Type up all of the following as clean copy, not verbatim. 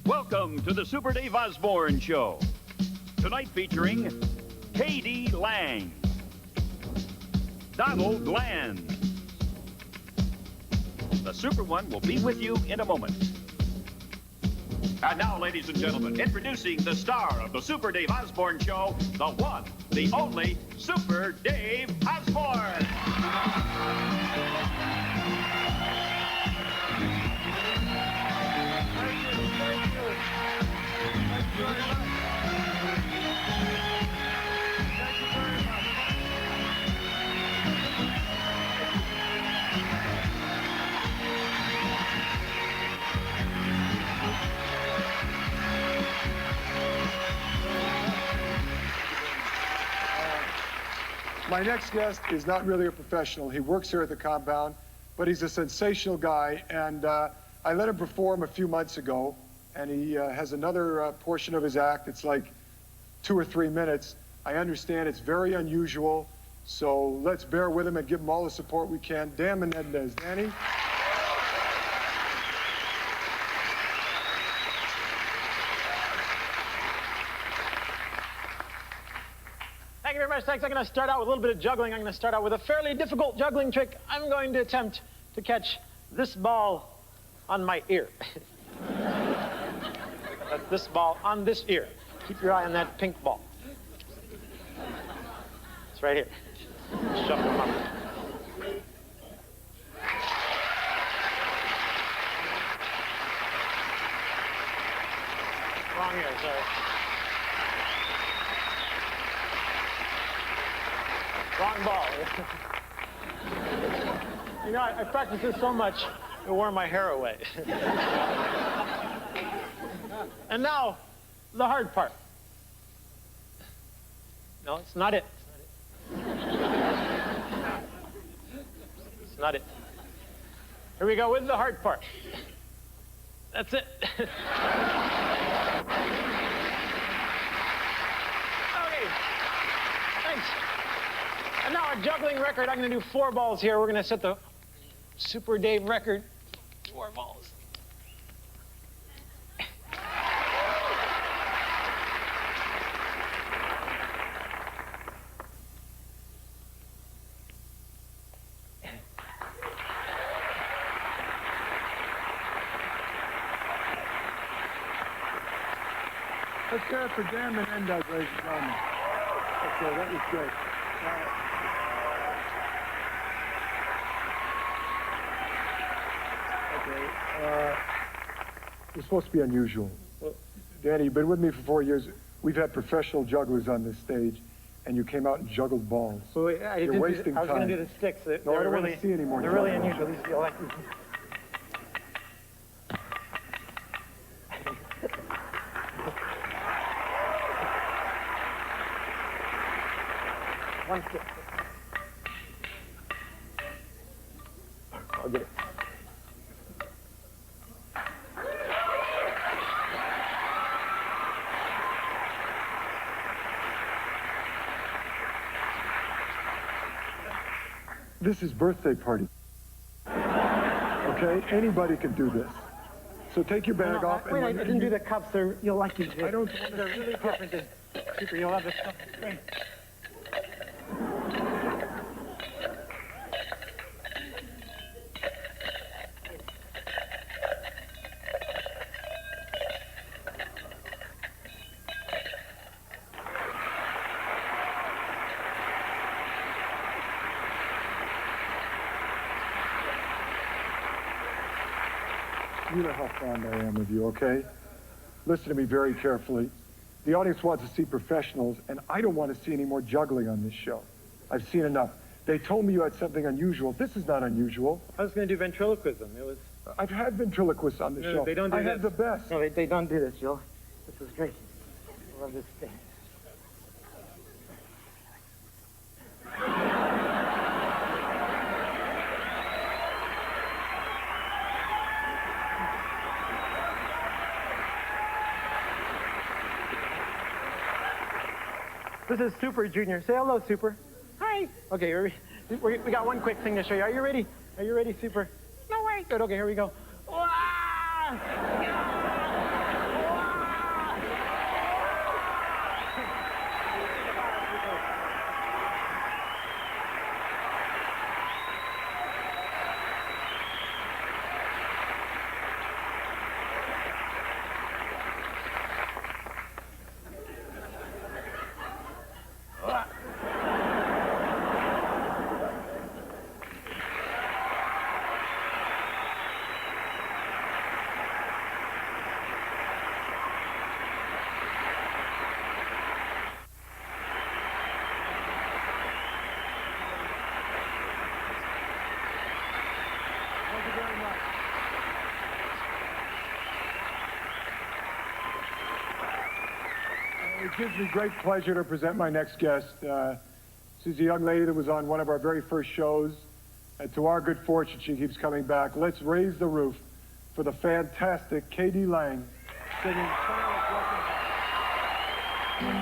Welcome to the Super Dave Osborne Show. Tonight featuring K.D. Lang, Donald Land. The Super One will be with you in a moment. And now, ladies and gentlemen, introducing the star of the Super Dave Osborne Show, the one, the only Super Dave Osborne. My next guest is not really a professional. He works here at the compound, but he's a sensational guy, and I let him perform a few months ago, and he has another portion of his act. It's like 2 or 3 minutes. I understand it's very unusual, so let's bear with him and give him all the support we can. Dan Menendez. Danny? Thank you very much. Thanks. I'm going to start out with a little bit of juggling. I'm going to start out with a fairly difficult juggling trick. I'm going to attempt to catch this ball on my ear. That's this ball on this ear. Keep your eye on that pink ball. It's right here. Shuffle them up. Wrong ear, sorry. Wrong ball. You know, I practiced this so much, it wore my hair away. And now, the hard part. No, it's not it. It's not it. Here we go with the hard part. That's it. Okay. Thanks. And now a juggling record. I'm going to do 4 balls here. We're going to set the Super Dave record. 4 balls. Let's go for Dan Menendez, ladies and gentlemen. Okay, that was great. It's supposed to be unusual. Danny, you've been with me for 4 years. We've had professional jugglers on this stage, and you came out and juggled balls. Well, You're wasting time. I was going to do the sticks. No, I don't want to see any more. They're really unusual. These feel like... One stick. I'll get it. This is birthday party. Okay? Anybody can do this. So take your bag off. Wait, I didn't do the cups. You'll like these. I don't... They're really different than Super. You'll have this stuff. Great. You know how fond I am of you, okay? Listen to me very carefully. The audience wants to see professionals, and I don't want to see any more juggling on this show. I've seen enough. They told me you had something unusual. This is not unusual. I was going to do ventriloquism. It was... I've had ventriloquists on the show. They don't do I this. had the best. No, they don't do this, Joe. This is great. I love this thing. This is Super Junior. Say hello, Super. Hi. Okay, we got one quick thing to show you. Are you ready? Are you ready, Super? No way. Good. Okay, here we go. Wah! It gives me great pleasure to present my next guest. She's a young lady that was on one of our very first shows. And to our good fortune, she keeps coming back. Let's raise the roof for the fantastic Katie Lang singing Trail of Broken Hearts.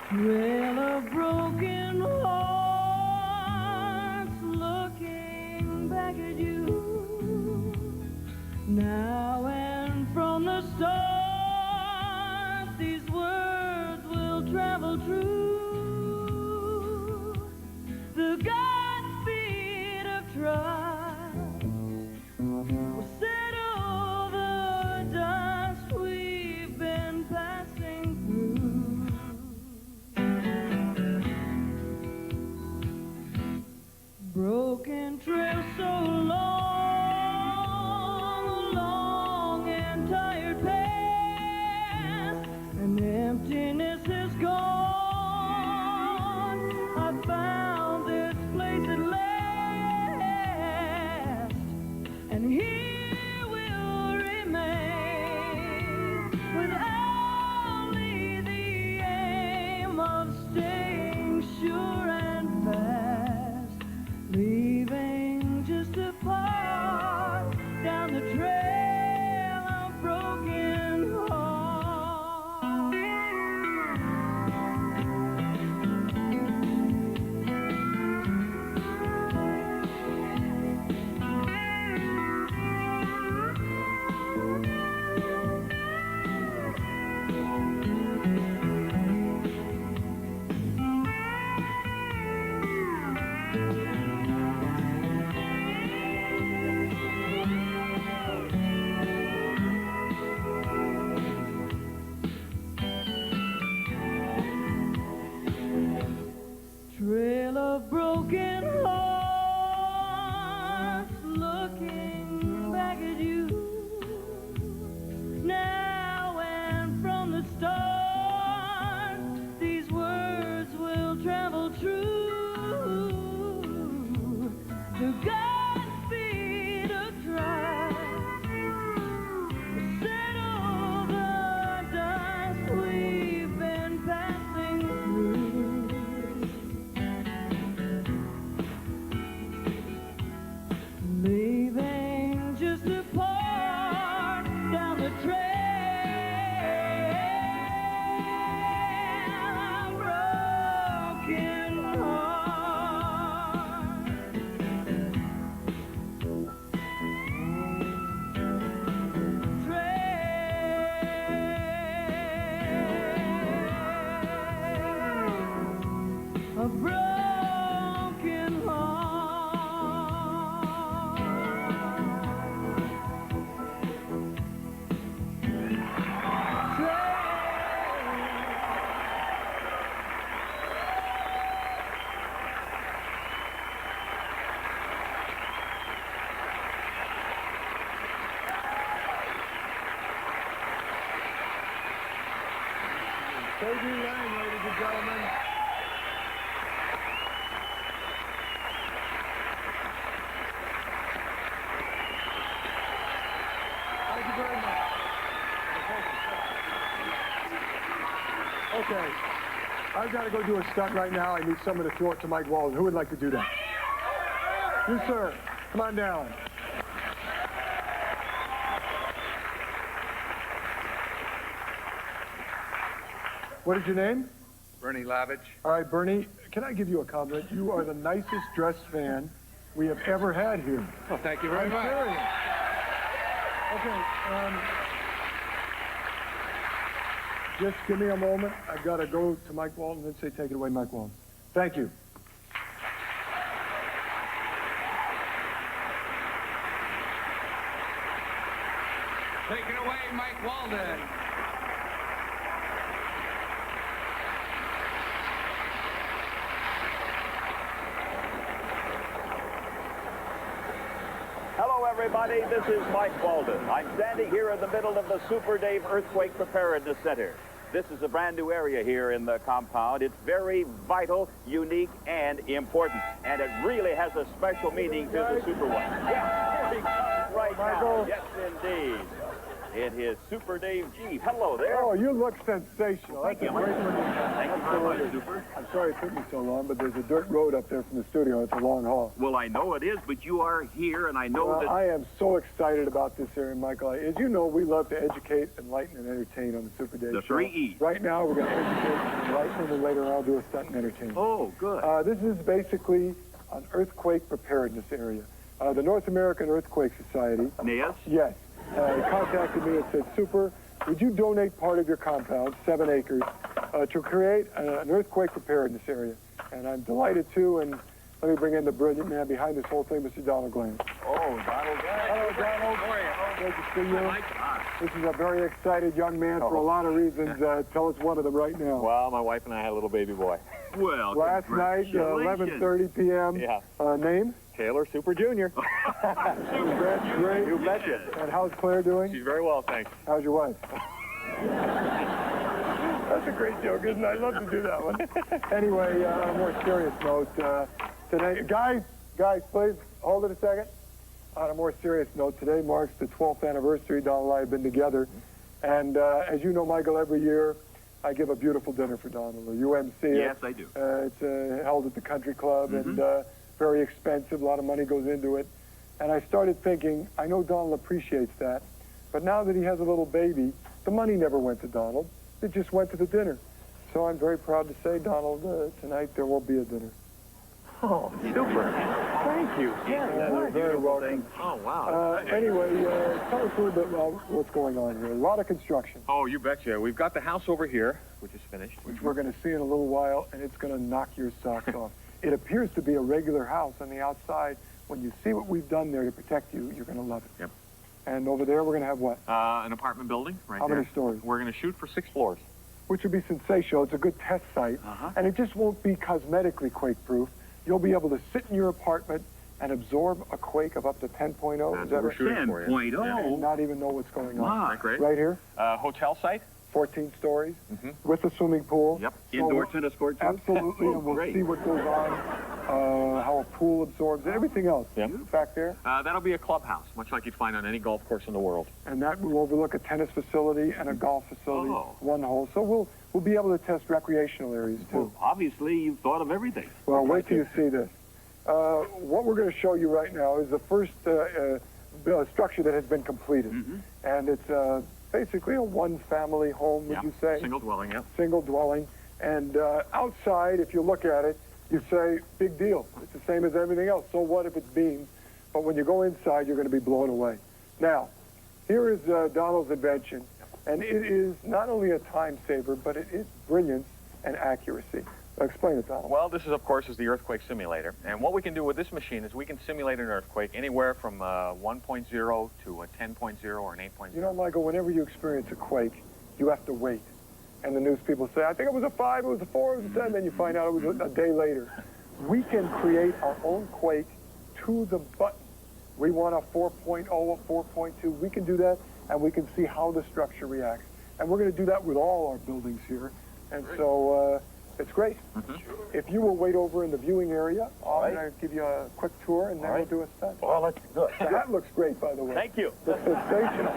Trail of broken hearts, looking back at you now, and from the stars these words will travel true. The Godspeed of trust will settle the dust we've been passing through. Broken trail so long and tired past, and emptiness is gone. I found this place at last, and here we'll remain with only the aim of staying sure and fast, leaving just a part down the trail of broken hearts. Trail of broken hearts, looking back at you now, and from the start these words will travel true. The Godspeed of trust will settle the dust we've been passing through. Leaving just a part down the trail of broken hearts. Trail of broken Katie Lang, ladies and gentlemen. Thank you very much. Okay, I've got to go do a stunt right now. I need someone to throw it to Mike Walden. Who would like to do that? You, sir. Come on down. What is your name? Bernie Lavich. All right, Bernie, can I give you a compliment? You are the nicest dressed fan we have ever had here. Well, thank you very I'm much. serious. Okay, just give me a moment. I've got to go to Mike Walton and say, take it away, Mike Walton. Thank you. Take it away, Mike Walden. Hello, everybody. This is Mike Walden. I'm standing here in the middle of the Super Dave Earthquake Preparedness Center. This is a brand new area here in the compound. It's very vital, unique, and important. And it really has a special meaning to the Super One. Yeah, here he comes right now. Yes, indeed. It is Super Dave G. Hello there. Oh, you look sensational. Thank you. That's a great looking. Thank you very much, Super. I'm sorry it took me so long, but there's a dirt road up there from the studio. It's a long haul. Well, I know it is, but you are here, and I know Well, that... I am so excited about this area, Michael. As you know, we love to educate, enlighten, and entertain on the Super Dave The Show. 3 E's. Right now, we're going to educate, enlighten, and later on I'll do a stunt and entertain. Oh, good. This is basically an earthquake preparedness area. The North American Earthquake Society. Yes? Yes. Contacted me and said, Super, would you donate part of your compound, 7 acres, to create an earthquake preparedness area? And I'm delighted to, and let me bring in the brilliant man behind this whole thing, Mr. Donald Glenn. Oh, Donald. Hello, Donald. How are you? Good to see you. Mike. This is a very excited young man for a lot of reasons. Tell us one of them right now. Well, my wife and I had a little baby boy. Well, Last night, 11:30 p.m. Yeah. Name? Taylor Super Jr. That's great. You betcha. And how's Claire doing? She's very well, thanks. How's your wife? That's a great joke, isn't it? I love to do that one. Anyway, on a more serious note, today, guys, please, hold it a second. On a more serious note, today marks the 12th anniversary Donald and I have been together. And as you know, Michael, every year I give a beautiful dinner for Donald. You MC it. Yes, I do. It's held at the country club and very expensive. A lot of money goes into it. And I started thinking, I know Donald appreciates that, but now that he has a little baby, the money never went to Donald. It just went to the dinner. So I'm very proud to say, Donald, tonight there will be a dinner. Oh, super. Thank you. Yeah, you're very welcome. Oh, wow. Anyway, tell us a little bit about what's going on here. A lot of construction, Oh, you betcha. We've got the house over here, which is finished. which we're going to see in a little while, and it's going to knock your socks off. It appears to be a regular house on the outside. When you see what we've done there to protect you, you're going to love it. Yep. And over there, we're going to have what? An apartment building right How there. many stories? We're going to shoot for 6 floors. Which would be sensational. It's a good test site. And it just won't be cosmetically quake-proof. You'll be able to sit in your apartment and absorb a quake of up to 10.0. That's Is that what we're right? shooting for you. 10.0. And not even know what's going on. Wow. Isn't that great? Right here, Hotel site? 14 stories, with a swimming pool. Yep. So Indoor tennis court, too? absolutely, and we'll Great. see what goes on, how a pool absorbs, everything else. Yep. Back there. That'll be a clubhouse, much like you'd find on any golf course in the world. And that will overlook a tennis facility and a golf facility, Oh. one hole. So we'll be able to test recreational areas, too. Well, obviously, you've thought of everything. Well, wait till you see this. What we're going to show you right now is the first structure that has been completed. And it's basically a one-family home, would Yeah. you say? Single dwelling, yeah. Single dwelling. And outside, if you look at it, you say, big deal. It's the same as everything else. So what if it's beams? But when you go inside, you're going to be blown away. Now, here is Donald's invention. And it is not only a time saver, but it is brilliance and accuracy. Explain it, Donald. Well, this is, of course, is the earthquake simulator. And what we can do with this machine is we can simulate an earthquake anywhere from 1.0 to a 10.0 or an 8.0. You know, Michael, whenever you experience a quake, you have to wait. And the news people say, I think it was a 5, it was a 4, it was a 10, then you find out it was a day later. We can create our own quake to the button. We want a 4.0, a 4.2. We can do that, and we can see how the structure reacts. And we're going to do that with all our buildings here. And so it's great. If you will wait over in the viewing area, I'm going to give you a quick tour, and then we'll do a stunt. Well, that's good. That looks great, by the way. Thank you. It's sensational.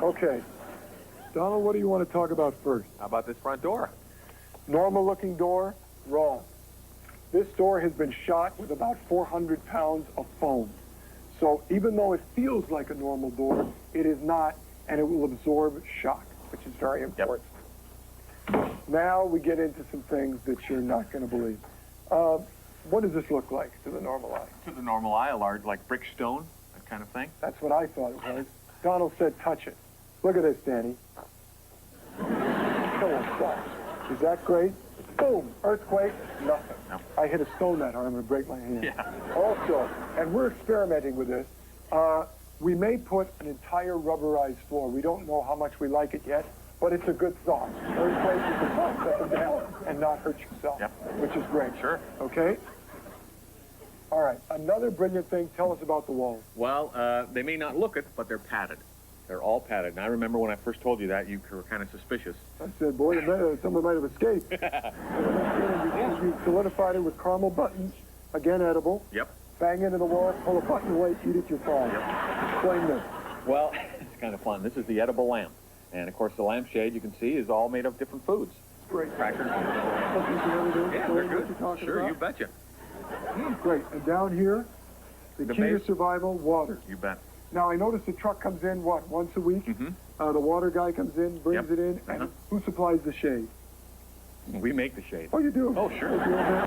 Okay. Donald, what do you want to talk about first? How about this front door? Normal-looking door? Wrong. This door has been shot with about 400 pounds of foam. So even though it feels like a normal door, it is not, and it will absorb shock, which is very important. Now we get into some things that you're not going to believe. What does this look like to the normal eye? To the normal eye, a large, like brick stone, that kind of thing. That's what I thought it was. Donald said, touch it. Look at this, Danny. Is that great? Boom, earthquake, nothing. No. I hit a stone that hard, I'm going to break my hand. Yeah. Also, and we're experimenting with this, we may put an entire rubberized floor. We don't know how much we like it yet, but it's a good thought. Earthquake, you can bounce up and down and not hurt yourself, Yep. which is great. Sure. Okay? All right, another brilliant thing, tell us about the walls. Well, they may not look it, but they're padded. They're all padded. And I remember when I first told you that, you were kind of suspicious. I said, boy, someone might have escaped. You solidified it with caramel buttons, again edible. Yep. Bang into the wall, pull a button away, eat it, you're fine. Yep. Explain this. Well, it's kind of fun. This is the edible lamp. And, of course, the lampshade, you can see, is all made of different foods. Great. Crackers. Yeah, they're good. Sure, about? you betcha. Great. And down here, the key to survival, water. You bet. Now, I notice the truck comes in, what, once a week? Mm-hmm. The water guy comes in, brings it in, and who supplies the shade? We make the shade. Oh, you do? Oh, sure.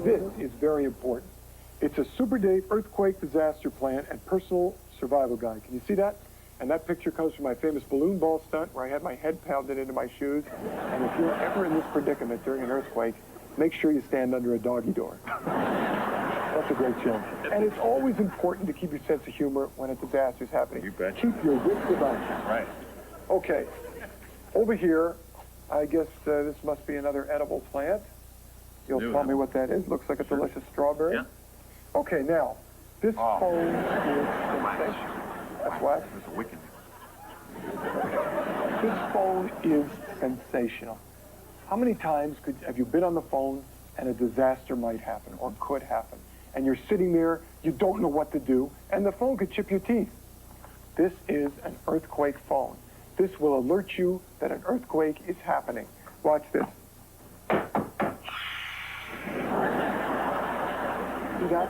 This is very important. It's a Super Dave earthquake disaster plan and personal survival guide. Can you see that? And that picture comes from my famous balloon ball stunt where I had my head pounded into my shoes. And if you're ever in this predicament during an earthquake, make sure you stand under a doggy door. That's a great show. And it's always important to keep your sense of humor when a disaster is happening. You bet. Keep your wits about you. Right. Okay. Over here, I guess this must be another edible plant. You'll tell me what that is. Looks like a delicious strawberry. Yeah. Okay, now, this phone is sensational. That's what? This is wicked. This phone is sensational. How many times have you been on the phone and a disaster might happen or could happen? And you're sitting there, you don't know what to do, and the phone could chip your teeth. This is an earthquake phone. This will alert you that an earthquake is happening. Watch this. See that?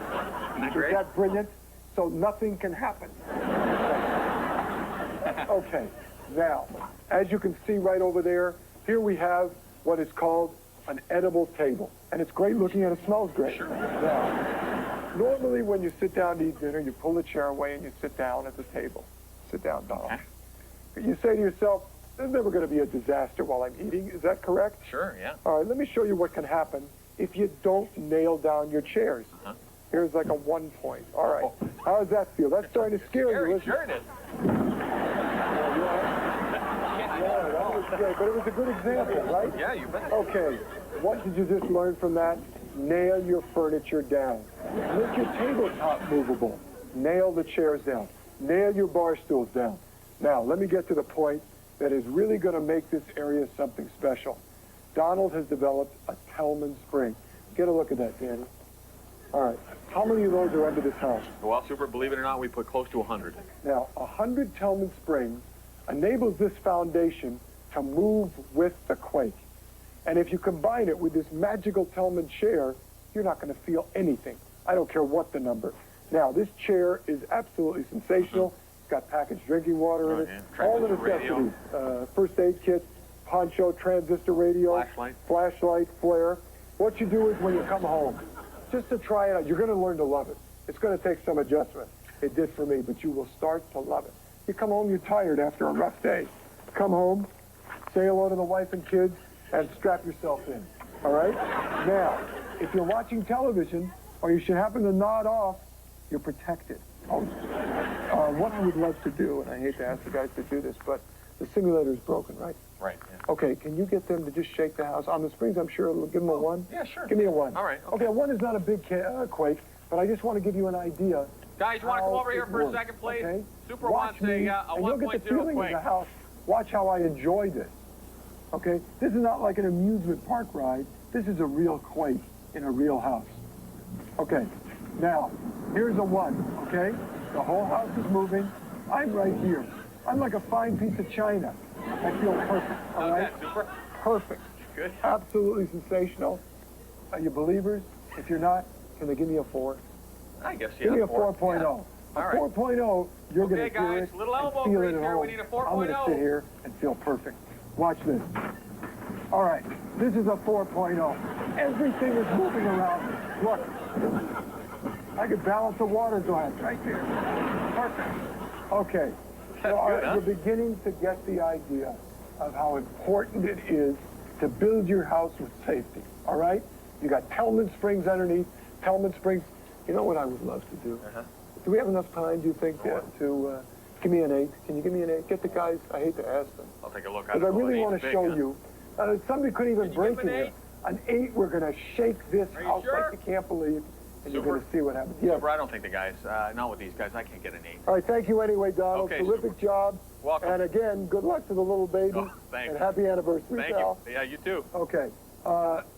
Is that brilliant? So nothing can happen. Okay, now, as you can see right over there, here we have what is called an edible table. And it's great looking and it smells great. Sure. Now, normally when you sit down to eat dinner, you pull the chair away and you sit down at the table. Sit down, Donald. Okay. You say to yourself, there's never going to be a disaster while I'm eating. Is that correct? Sure, yeah. All right, let me show you what can happen if you don't nail down your chairs. Here's like a 1 point. All right. How does that feel? That's starting to scare you. Sure it is. Yeah, that was great, but it was a good example, right? Yeah, you bet. Okay, what did you just learn from that? Nail your furniture down. Make your tabletop movable. Nail the chairs down. Nail your bar stools down. Now, let me get to the point that is really going to make this area something special. Donald has developed a Tellman spring. Get a look at that, Danny. All right. How many of those are under this house? Well, Super, believe it or not, we put close to 100. Now, 100 Tellman springs enables this foundation to move with the quake. And if you combine it with this magical Tellman chair, you're not going to feel anything. I don't care what the number. Now, this chair is absolutely sensational. It's got packaged drinking water in it. All the necessities. First aid kit, poncho, transistor radio, flashlight, flare. What you do is when you come home, just to try it out, you're going to learn to love it. It's going to take some adjustment. It did for me, but you will start to love it. You come home, you're tired after a rough day. Come home, say hello to the wife and kids, and strap yourself in. All right? Now, if you're watching television, or you should happen to nod off, you're protected. What I would love to do, and I hate to ask the guys to do this, but the simulator is broken, right? Right. Yeah. Okay, can you get them to just shake the house? On the springs, I'm sure it'll give them a 1. Yeah, sure. Give me a 1. All right. Okay, a 1 is not a big quake, but I just want to give you an idea. Guys, you want to come over here for a second, please? Okay? Super Watch wants a me, 1.0 and you'll get the feeling quake. of the house. Watch how I enjoy this. Okay? This is not like an amusement park ride. This is a real quake in a real house. Okay. Now, here's a 1, okay? The whole house is moving. I'm right here. I'm like a fine piece of china. I feel perfect, all right? Super. Perfect. Good. Absolutely sensational. Are you believers? If you're not, can they give me a 4? I guess, yeah. Give me a 4.0. Yeah. A All right. 4.0, you're going to Okay, hear guys, it little elbow and feel it grease at here. home. We need a I'm going to 4.0. sit here and feel perfect. Watch this. All right, this is a 4.0. Everything is moving around me. Look, I could balance a water glass right there. Perfect. Okay, so we're beginning to get the idea of how important it is to build your house with safety, all right? You got Tellman springs underneath, Tellman springs. You know what I would love to do? Do we have enough time, do you think, to give me an 8? Can you give me an 8? Get the guys, I hate to ask them. I'll take a look. Because I really want to show you. Somebody could even break in here. An 8, we're going to shake this house like you can't believe. and you're Super. going to see what happens. Yes. Super, I don't think the guys, not with these guys, I can't get an 8. All right, thank you anyway, Donald. Okay, Terrific Super. job. Welcome. And again, good luck to the little baby. Oh, thanks. And happy anniversary, Thank pal. you. Yeah, you too. Okay.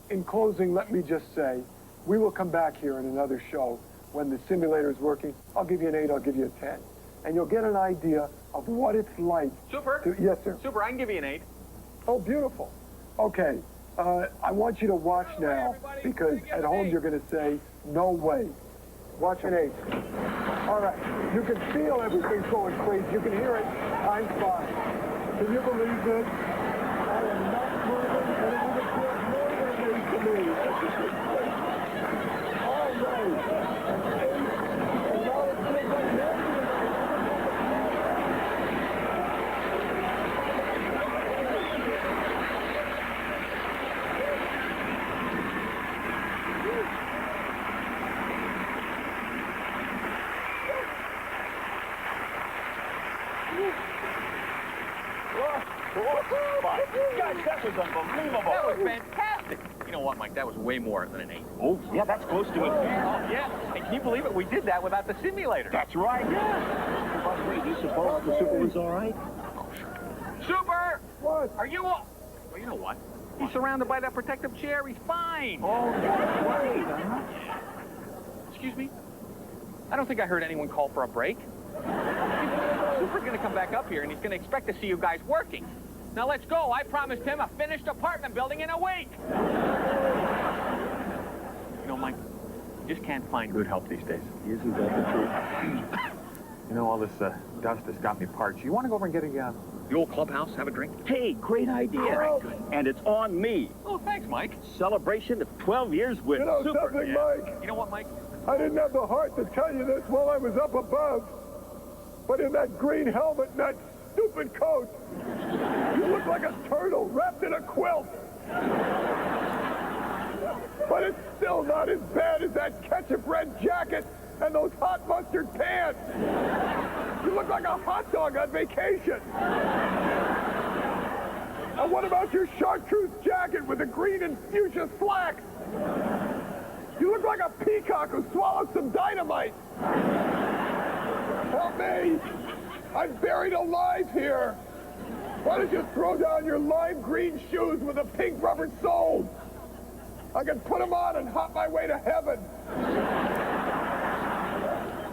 In closing, let me just say, we will come back here in another show when the simulator is working. I'll give you an 8, I'll give you a 10. And you'll get an idea of what it's like. Super. Yes, sir. Super, I can give you an 8. Oh, beautiful. Okay. I want you to watch now, because at home you're going to say, no way. Watch an 8. All right. You can feel everything's going crazy. You can hear it. Time's 5. Can you believe this? I am not moving, and it would have been more than an 8 to me. All right. An 8. And now it feels like more than an 8. Guys, that was unbelievable. That was fantastic. You know what, Mike? That was way more than an 8. Oh, yeah, that's close to it. Oh, yeah. And can you believe it? We did that without the simulator. That's right. Yeah. By the way, do you suppose the Super was all right? Super! What? Are you all... Well, you know what? He's surrounded by that protective chair. He's fine. Oh, that's right. Excuse me? I don't think I heard anyone call for a break. Super's going to come back up here, and he's going to expect to see you guys working. Now, let's go. I promised him a finished apartment building in a week. You know, Mike, you just can't find good help these days. Isn't that the truth? You know, all this dust has got me parched. You want to go over and get the old clubhouse, have a drink? Hey, great idea. All right, good. And it's on me. Oh, thanks, Mike. Celebration of 12 years with You know Super. something, Yeah. Mike? You know what, Mike? I didn't have the heart to tell you this while I was up above. But in that green helmet and that stupid coat, you look like a turtle wrapped in a quilt. But it's still not as bad as that ketchup red jacket and those hot mustard pants. You look like a hot dog on vacation. And what about your chartreuse jacket with the green and fuchsia slacks? You look like a peacock who swallowed some dynamite. Help me. I'm buried alive here. Why don't you throw down your lime green shoes with the pink rubber soles? I can put them on and hop my way to heaven.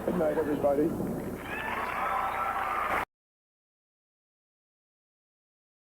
Good night, everybody.